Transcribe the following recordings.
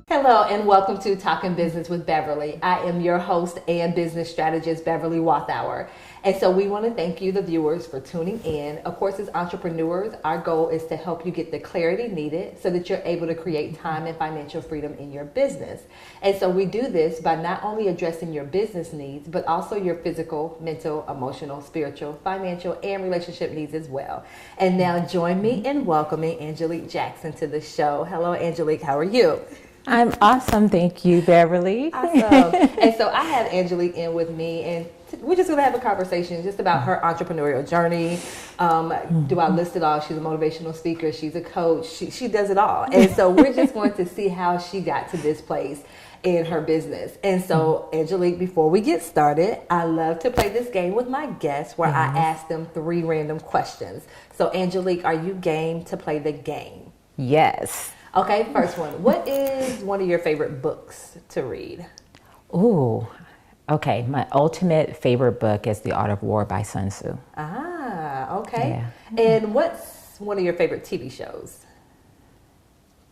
Hello and welcome to Talking Business with Beverly. I am your host and business strategist, Beverly Walthour. And so we want to thank you, the viewers, for tuning in. Of course, as entrepreneurs, our goal is to help you get the clarity needed so that you're able to create time and financial freedom in your business. And so we do this by not only addressing your business needs, but also your physical, mental, emotional, spiritual, financial, and relationship needs as well. And now join me in welcoming Angelique Jackson to the show. Hello, Angelique. How are you? I'm awesome, thank you, Beverly. Awesome. And so I have Angelique in with me, and we're just going to have a conversation just about her entrepreneurial journey. Do I list it all? She's a motivational speaker. She's a coach. She does it all. And so we're just going to see how she got to this place in her business. And so, Angelique, before we get started, I love to play this game with my guests where I ask them 3 random questions. So, Angelique, are you game to play the game? Yes. Okay, first one. What is one of your favorite books to read? Ooh, okay. My ultimate favorite book is The Art of War by Sun Tzu. Ah, okay. Yeah. And what's one of your favorite TV shows?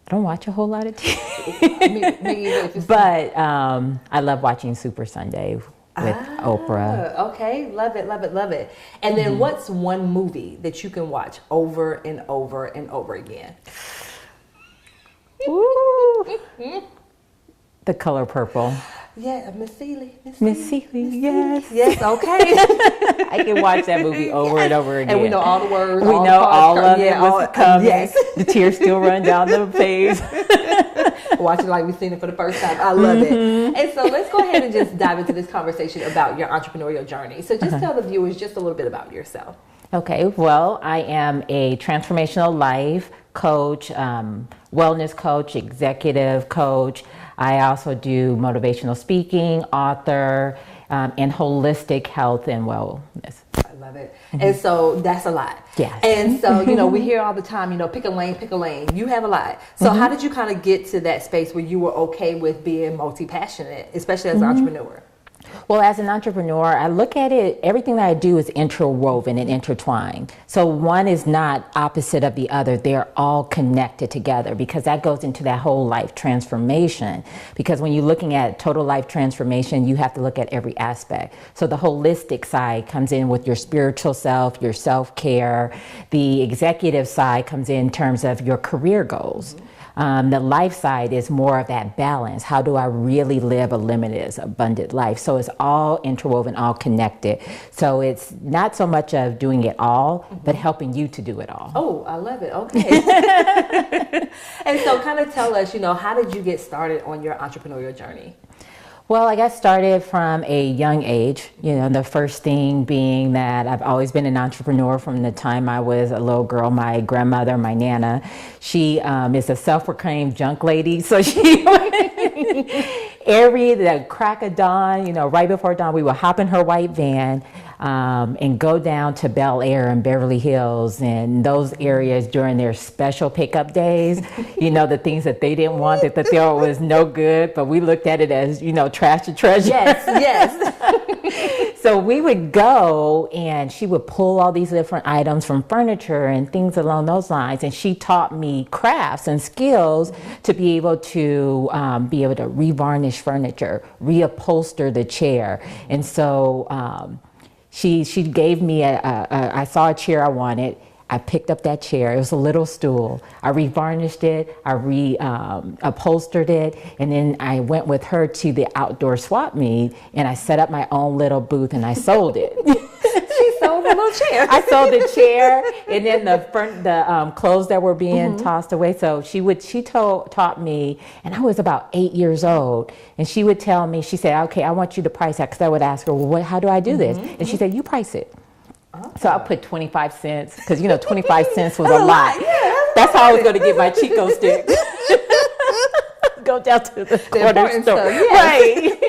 I don't watch a whole lot of TV, Me either. but I love watching Super Sunday with Oprah. Okay, love it, love it, love it. And then what's one movie that you can watch over and over and over again? Ooh. The Color Purple. Yeah, Miss Seeley. Miss Seeley, yes. Yes, okay. I can watch that movie over and over again. And we know all the words. We know all of it. What's coming. Yes. The tears still run down the face. Watching like we've seen it for the first time. I love it. And so let's go ahead and just dive into this conversation about your entrepreneurial journey. So just tell the viewers just a little bit about yourself. Okay, well, I am a transformational life coach, wellness coach, executive coach. I also do motivational speaking, author, and holistic health and wellness. I love it. And so that's a lot. Yes. And so, we hear all the time, pick a lane, pick a lane. You have a lot. So how did you kind of get to that space where you were okay with being multi-passionate, especially as an entrepreneur? Well, as an entrepreneur, I look at it, everything that I do is interwoven and intertwined. So one is not opposite of the other. They're all connected together because that goes into that whole life transformation. Because when you're looking at total life transformation, you have to look at every aspect. So the holistic side comes in with your spiritual self, your self-care. The executive side comes in terms of your career goals. The life side is more of that balance. How do I really live a limitless, abundant life? So it's all interwoven, all connected. So it's not so much of doing it all, but helping you to do it all. Oh, I love it. Okay. And so kind of tell us, how did you get started on your entrepreneurial journey? Well, I got started from a young age, the first thing being that I've always been an entrepreneur from the time I was a little girl. My grandmother, my Nana, she is a self-proclaimed junk lady. So she, the crack of dawn, right before dawn, we would hop in her white van and go down to Bel Air and Beverly Hills and those areas during their special pickup days. The things that they didn't want, that there was no good, but we looked at it as, trash to treasure. Yes, yes. So we would go and she would pull all these different items from furniture and things along those lines. And she taught me crafts and skills to be able to revarnish furniture, reupholster the chair. And so she gave me I saw a chair I wanted. I picked up that chair. It was a little stool. I revarnished it. I upholstered it. And then I went with her to the outdoor swap meet and I set up my own little booth and I sold it. She sold the little chair. I sold the chair and then the clothes that were being tossed away. So she taught me, and I was about 8 years old. And she would tell me, she said, okay, I want you to price that. Because I would ask her, well, how do I do this? And she said, you price it. So I put 25 cents, because 25 cents was a lot. Yeah, that's how I was going to get my Chico stick. Go down to the corner store. Stuff, yes. Right.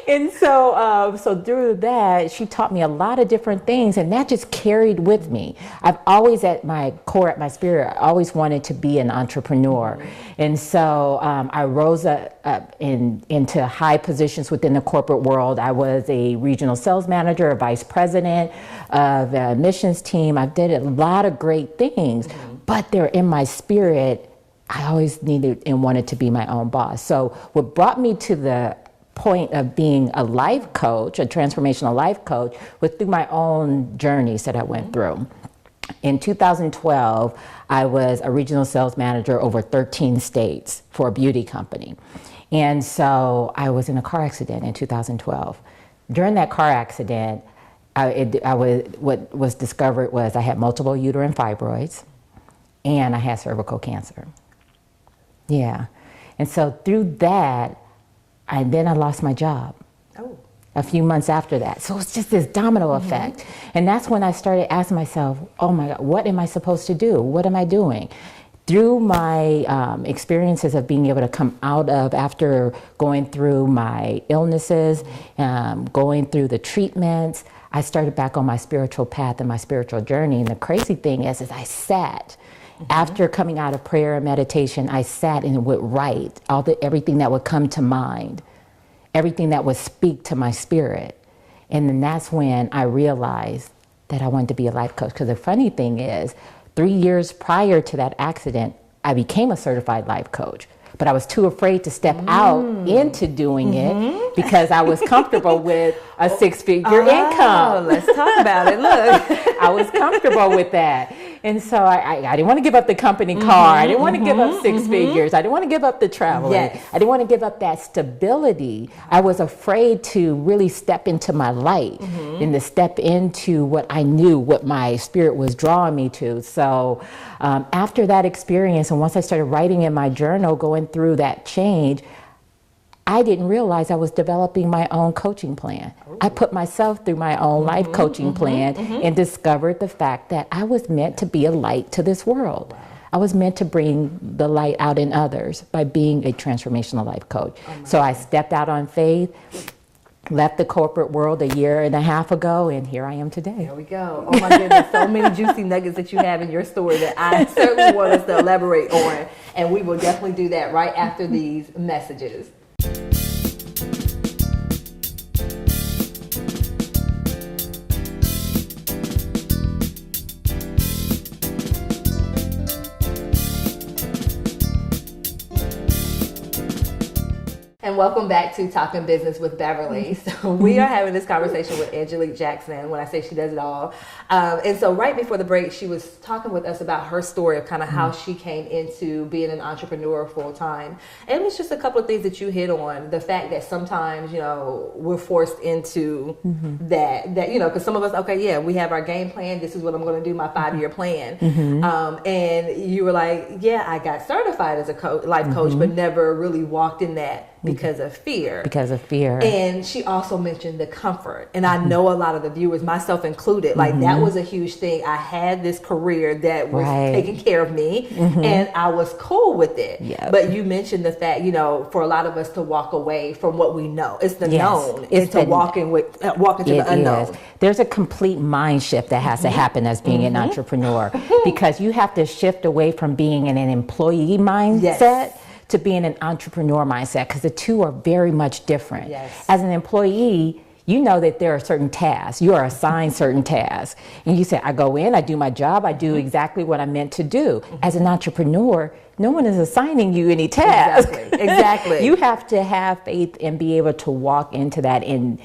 And so through that, she taught me a lot of different things, and that just carried with me. I've always, at my core, at my spirit, I always wanted to be an entrepreneur. And so I rose up into high positions within the corporate world. I was a regional sales manager, a vice president of a missions team. I did a lot of great things, but they're in my spirit I always needed and wanted to be my own boss. So what brought me to the point of being a life coach, a transformational life coach, was through my own journeys that I went through. In 2012, I was a regional sales manager over 13 states for a beauty company. And so I was in a car accident in 2012. During that car accident, what was discovered was I had multiple uterine fibroids and I had cervical cancer. Yeah. And so through that, I lost my job. Oh. A few months after that. So it's just this domino effect. And that's when I started asking myself, oh my God, what am I supposed to do? What am I doing? Through my experiences of being able to come out of, after going through my illnesses, going through the treatments, I started back on my spiritual path and my spiritual journey. And the crazy thing is I sat. After coming out of prayer and meditation, I sat and would write everything that would come to mind, everything that would speak to my spirit. And then that's when I realized that I wanted to be a life coach. Because the funny thing is, 3 years prior to that accident, I became a certified life coach. But I was too afraid to step out into doing it because I was comfortable with a six-figure income. Let's talk about it. Look. I was comfortable with that. And so I didn't want to give up the company car. I didn't want to give up six figures. I didn't want to give up the traveling. Yes. I didn't want to give up that stability. I was afraid to really step into my light and to step into what I knew, what my spirit was drawing me to. So after that experience, and once I started writing in my journal, going through that change, I didn't realize I was developing my own coaching plan. I put myself through my own life coaching plan and discovered the fact that I was meant to be a light to this world. Wow. I was meant to bring the light out in others by being a transformational life coach. So I stepped out on faith, left the corporate world 1.5 years ago, and here I am today. There we go. Oh my goodness, so many juicy nuggets that you have in your story that I certainly want us to elaborate on. And we will definitely do that right after these messages. And welcome back to Talking Business with Beverly. So we are having this conversation with Angelique Jackson. When I say she does it all. And so right before the break, she was talking with us about her story of kind of how she came into being an entrepreneur full time. And it was just a couple of things that you hit on. The fact that sometimes, you know, we're forced into that, you know, because some of us, okay, yeah, we have our game plan. This is what I'm going to do, my 5-year plan. And you were like, yeah, I got certified as a life coach, but never really walked in that. Because of fear. Because of fear. And she also mentioned the comfort. And I know a lot of the viewers, myself included, like that was a huge thing. I had this career that was taking care of me and I was cool with it. Yep. But you mentioned the fact, you know, for a lot of us to walk away from what we know. It's the known. It's to walk into the unknown. Is. There's a complete mind shift that has to happen as being an entrepreneur because you have to shift away from being in an employee mindset to being an entrepreneur mindset, because the two are very much different. Yes. As an employee, you know that there are certain tasks. You are assigned certain tasks. And you say, I go in, I do my job, I do exactly what I'm meant to do. As an entrepreneur, no one is assigning you any tasks. Exactly. You have to have faith and be able to walk into that and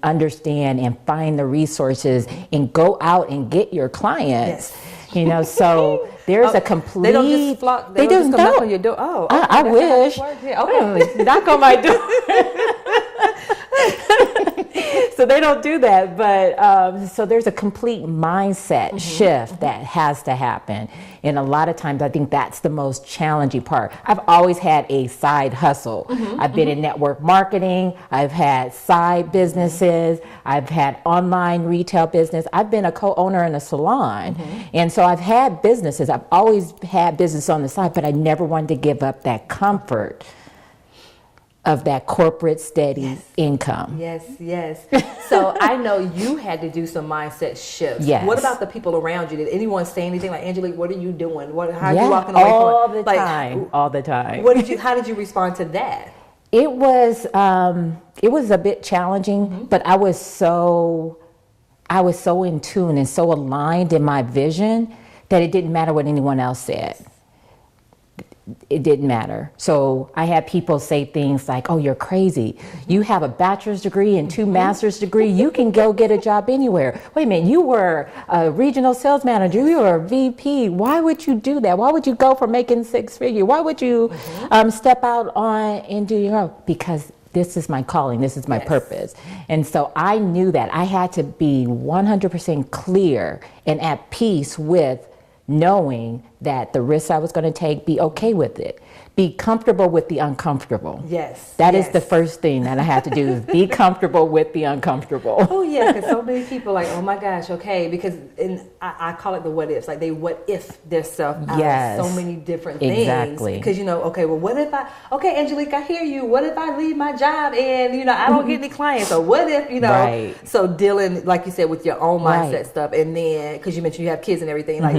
understand and find the resources and go out and get your clients. Yes. You know, so there's a complete. They don't just flock. They don't just come knock on your door. Oh, okay, I wish. Yeah, okay. Knock on my door. So they don't do that, but so there's a complete mindset shift that has to happen. And a lot of times I think that's the most challenging part. I've always had a side hustle. I've been in network marketing. I've had side businesses. I've had online retail business. I've been a co-owner in a salon. And so I've had businesses. I've always had business on the side, but I never wanted to give up that comfort of that corporate steady income. Yes. So I know you had to do some mindset shifts. Yes. What about the people around you? Did anyone say anything like, Angelique, what are you doing? How are you walking away from it? All the time. How did you respond to that? It was a bit challenging, but I was so in tune and so aligned in my vision that it didn't matter what anyone else said. it didn't matter. So I had people say things like, oh, you're crazy. You have a bachelor's degree and 2 master's degree. You can go get a job anywhere. Wait a minute, you were a regional sales manager. You were a VP. Why would you do that? Why would you go for making 6 figures? Why would you step out on and do your own? Because this is my calling. This is my purpose. And so I knew that I had to be 100% clear and at peace with knowing that the risks I was going to take, be okay with it. Be comfortable with the uncomfortable. Yes. That is the first thing that I had to do, is be comfortable with the uncomfortable. Oh, yeah, because so many people are like, oh my gosh, okay, because I call it the what ifs, like they what if their stuff out of so many different things. Exactly. Because, okay, well, what if okay, Angelique, I hear you. What if I leave my job and, I don't get any clients? Or what if, so dealing, like you said, with your own mindset stuff. And then, because you mentioned you have kids and everything, like,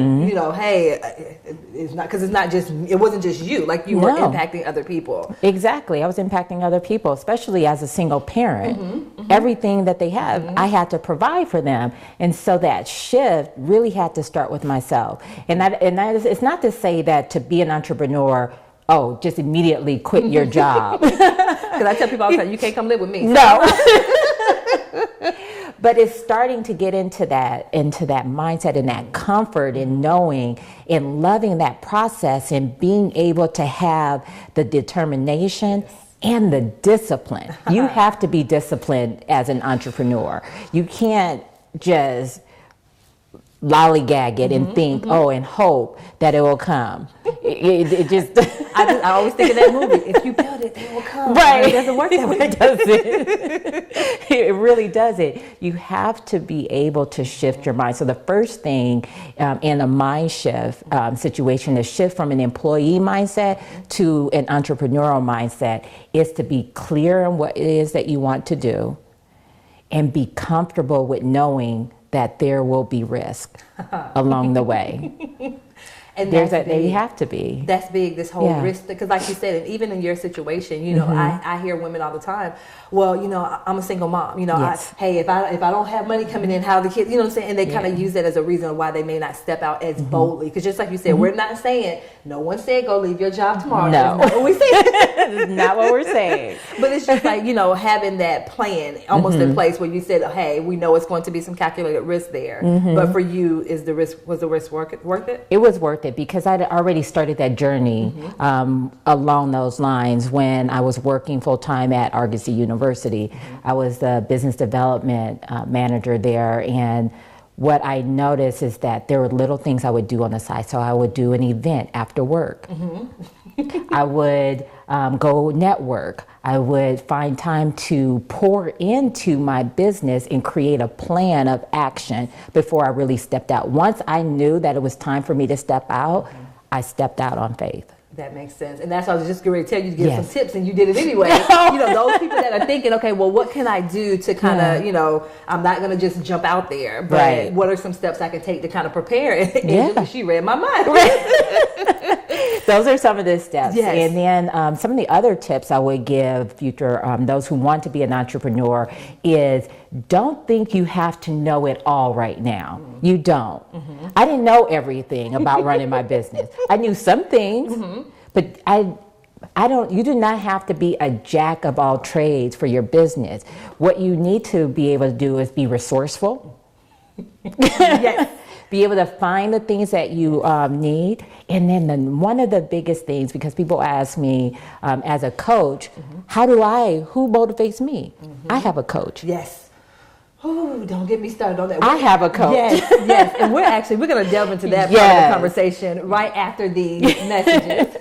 hey, it's not, because it wasn't just you, like you were impacting other people. Exactly. I was impacting other people, especially as a single parent. Everything that they have, I had to provide for them. And so that shift really had to start with myself. And that is, it's not to say that to be an entrepreneur, just immediately quit your job. Because I tell people all the time, you can't come live with me. No. But it's starting to get into that mindset and that comfort in knowing and loving that process and being able to have the determination and the discipline. You have to be disciplined as an entrepreneur. You can't just lollygag it and think, and hope that it will come. It just I always think of that movie. If you build it, it will come. Right. It doesn't work that way, does it? It really doesn't. You have to be able to shift your mind. So the first thing in a mind shift situation is shift from an employee mindset to an entrepreneurial mindset is to be clear on what it is that you want to do and be comfortable with knowing that there will be risk along the way. And they have to be. That's big, this whole risk, because like you said, and even in your situation, I hear women all the time, well, I'm a single mom, hey, if I don't have money coming in, how the kids, what I'm saying? And they kind of use that as a reason why they may not step out as boldly. Because just like you said, we're not saying, no one said go leave your job tomorrow. No. That's not what we said. That's not what we're saying. But it's just like, having that plan almost in place where you said, hey, we know it's going to be some calculated risk there. But for you, was the risk worth it? It was worth it because I'd already started that journey along those lines when I was working full-time at Argosy University. I was the business development manager there, and what I noticed is that there were little things I would do on the side. So I would do an event after work. I would go network. I would find time to pour into my business and create a plan of action before I really stepped out. Once I knew that it was time for me to step out, I stepped out on faith. That makes sense. And that's what I was just going to tell you to give some tips, and you did it anyway. Those people that are thinking, okay, well, what can I do to kind of, I'm not going to just jump out there, but what are some steps I can take to kind of prepare? And she read my mind. Those are some of the steps. Yes. And then some of the other tips I would give future those who want to be an entrepreneur is don't think you have to know it all right now. You don't. I didn't know everything about running my business. I knew some things, but you do not have to be a jack of all trades for your business. What you need to be able to do is be resourceful. Yes. Be able to find the things that you need. And then one of the biggest things, because people ask me as a coach, who motivates me? I have a coach. Yes. Oh, don't get me started on that. I have a coach. Yes. And we're going to delve into that part of the conversation right after these messages.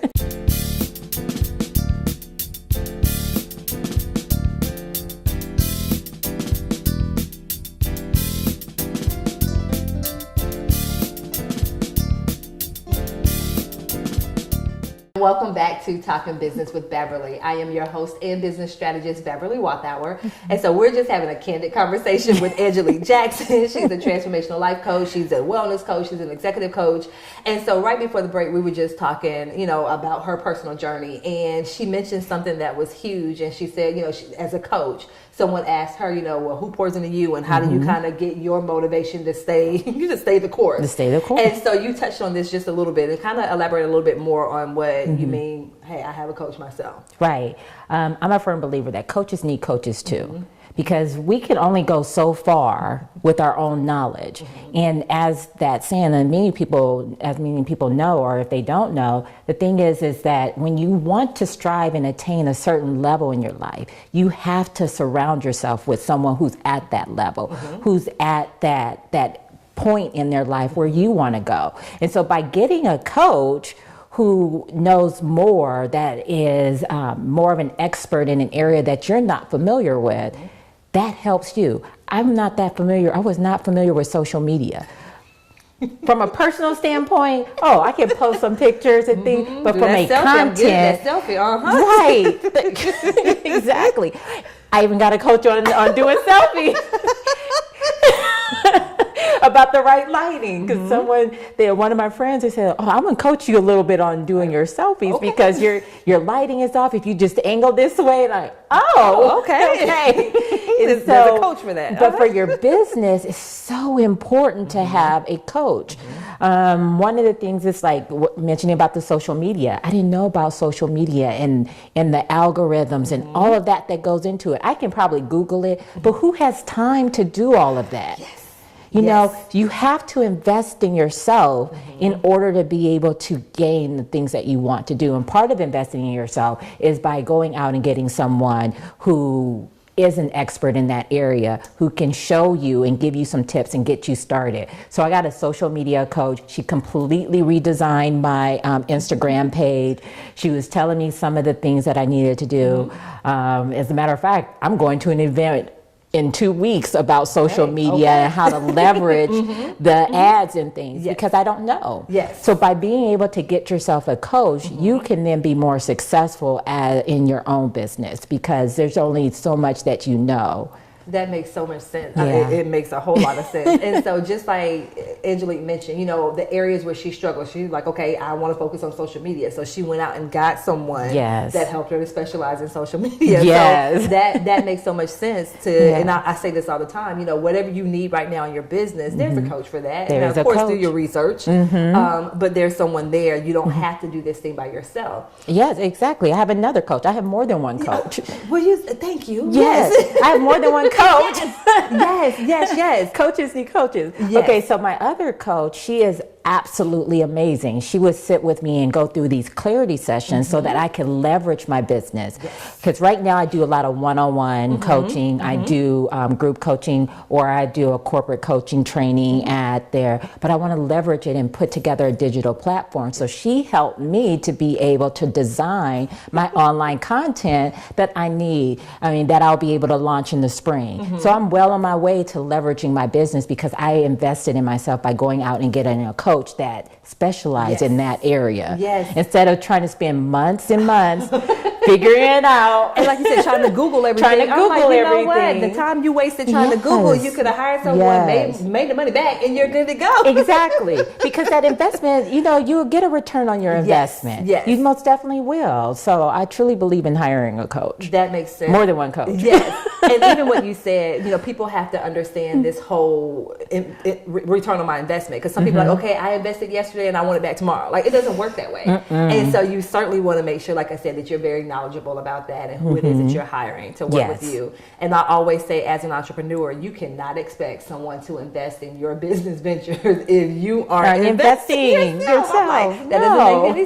Welcome back to Talking Business with Beverly. I am your host and business strategist, Beverly Walthour. And so we're just having a candid conversation with Angelique Jackson. She's a transformational life coach. She's a wellness coach. She's an executive coach. And so right before the break, we were just talking, about her personal journey. And she mentioned something that was huge. And she said, as a coach, someone asked her, well, who pours into you and how do you kind of get your motivation to stay the course? To stay the course. And so you touched on this just a little bit and kind of elaborate a little bit more on what you mean, hey, I have a coach myself. Right. I'm a firm believer that coaches need coaches too. Because we can only go so far with our own knowledge. And as that saying, and many people know, or if they don't know, the thing is that when you want to strive and attain a certain level in your life, you have to surround yourself with someone who's at that level, who's at that point in their life where you want to go. And so by getting a coach who knows more, that is more of an expert in an area that you're not familiar with, that helps you. I was not familiar with social media. From a personal standpoint, I can post some pictures and things, but from a content, right, exactly. I even got a coach on doing selfies. About the right lighting, because one of my friends, they said, I'm gonna coach you a little bit on doing your selfies because your lighting is off. If you just angle this way, like, okay. There's a coach for that. But for your business, it's so important to have a coach. One of the things is like mentioning about the social media. I didn't know about social media and the algorithms and all of that goes into it. I can probably Google it, but who has time to do all of that? Yes. You know, you have to invest in yourself in order to be able to gain the things that you want to do. And part of investing in yourself is by going out and getting someone who is an expert in that area, who can show you and give you some tips and get you started. So I got a social media coach. She completely redesigned my Instagram page. She was telling me some of the things that I needed to do. As a matter of fact, I'm going to an event in 2 weeks about social media and how to leverage the ads and things because I don't know. Yes. So by being able to get yourself a coach, you can then be more successful in your own business because there's only so much that you know. That makes so much sense. Yeah. It makes a whole lot of sense. And so just like Angelique mentioned, you know, the areas where she struggles, she's like, okay, I want to focus on social media. So she went out and got someone that helped her to specialize in social media. Yes. So that makes so much sense and I say this all the time, you know, whatever you need right now in your business, there's a coach for that. There's of course, coach. do your research, but there's someone there. You don't have to do this thing by yourself. Yes, exactly. I have another coach. I have more than one coach. Well, thank you. Yes. I have more than one coach. Yes. Coaches need coaches. Yes. Okay, so my other coach, she is absolutely amazing. She would sit with me and go through these clarity sessions so that I can leverage my business. Because right now I do a lot of one-on-one coaching. I do group coaching, or I do a corporate coaching training at there. But I want to leverage it and put together a digital platform. So she helped me to be able to design my online content that I need. I mean, that I'll be able to launch in the spring. So I'm well on my way to leveraging my business because I invested in myself by going out and getting a coach that specializes in that area. Yes. Instead of trying to spend months and months figuring it out. And like you said, trying to Google everything. Trying to Google everything. everything. The time you wasted trying to Google, you could have hired someone, made the money back, and you're good to go. Exactly. Because that investment, you know, you'll get a return on your investment. Yes. You most definitely will. So I truly believe in hiring a coach. That makes sense. More than one coach. Yes. And even what you said, you know, people have to understand this whole return on my investment. Because some people are like, okay, I invested yesterday and I want it back tomorrow. Like, it doesn't work that way. And so you certainly want to make sure, like I said, that you're very knowledgeable about that and who it is that you're hiring to work with you. And I always say, as an entrepreneur, you cannot expect someone to invest in your business ventures if you aren't investing yourself. Like, that doesn't make any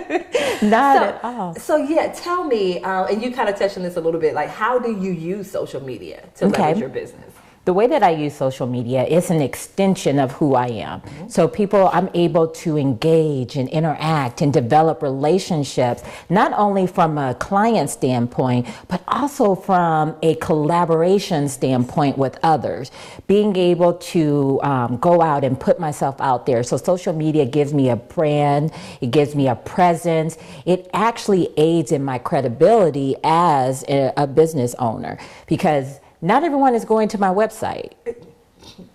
sense. Not at all. So yeah, tell me, and you kind of touched on this a little bit, like, how do you use social media to leverage your business? The way that I use social media is an extension of who I am. So I'm able to engage and interact and develop relationships, not only from a client standpoint, but also from a collaboration standpoint with others. Being able to go out and put myself out there. So social media gives me a brand, it gives me a presence. It actually aids in my credibility as a business owner, because not everyone is going to my website.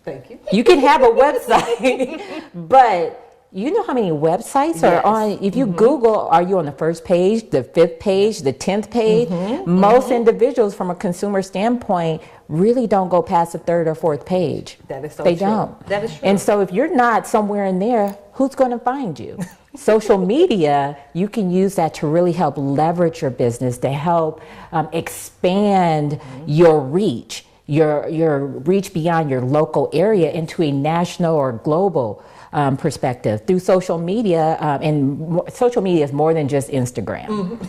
Thank you. You can have a website, but you know how many websites are on, if you Google, are you on the first page, the 5th page, the 10th page? Most individuals from a consumer standpoint really don't go past the 3rd or 4th page. That is so They true. don't. That is true. And so if you're not somewhere in there, who's going to find you? Social media, you can use that to really help leverage your business, to help expand your reach, your reach beyond your local area into a national or global perspective through social media. Social media is more than just Instagram.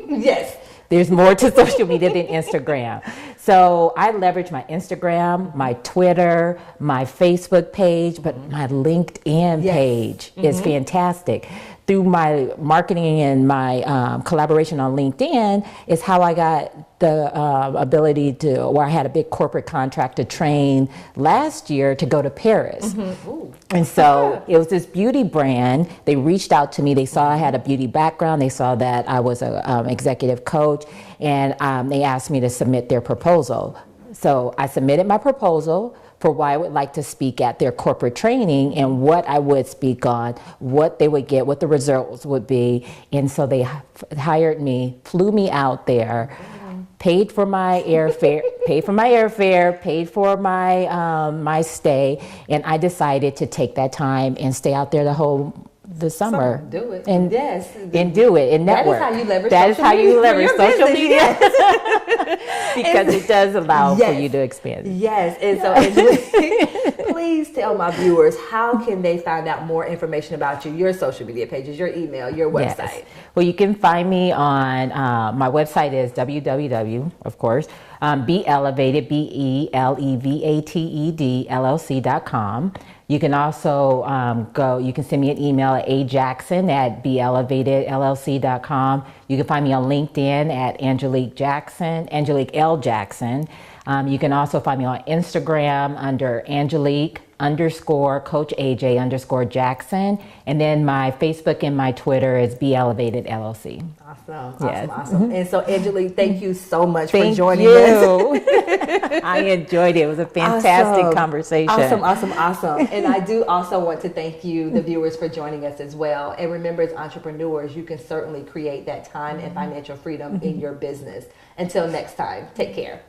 Yes. There's more to social media than Instagram. So I leverage my Instagram, my Twitter, my Facebook page, but my LinkedIn page is fantastic. Through my marketing and my collaboration on LinkedIn is how I got the ability to, where I had a big corporate contract to train last year to go to Paris. And so it was this beauty brand. They reached out to me. They saw I had a beauty background. They saw that I was an executive coach, and they asked me to submit their proposal. So I submitted my proposal for why I would like to speak at their corporate training and what I would speak on, what they would get, what the results would be. And so they hired me, flew me out there, paid for my airfare, paid for my stay, and I decided to take that time and stay out there the summer. Do it. And yes. And do it and network. That is how you leverage social media. Yes. Because it does allow for you to expand. Yes. And so Angelique, please tell my viewers, how can they find out more information about you, your social media pages, your email, your website? Yes. Well, you can find me on, my website is www, of course, BeElevated, BeLevated LLC.com. You can also you can send me an email at ajackson@BeElevatedLLC.com. You can find me on LinkedIn at Angelique L. Jackson. You can also find me on Instagram under Angelique_Coach AJ _Jackson. And then my Facebook and my Twitter is BeElevated LLC. Awesome. And so Angelique, thank you so much for joining us. I enjoyed it. It was a fantastic conversation. Awesome. And I do also want to thank you, the viewers, for joining us as well. And remember, as entrepreneurs, you can certainly create that time and financial freedom in your business. Until next time, take care.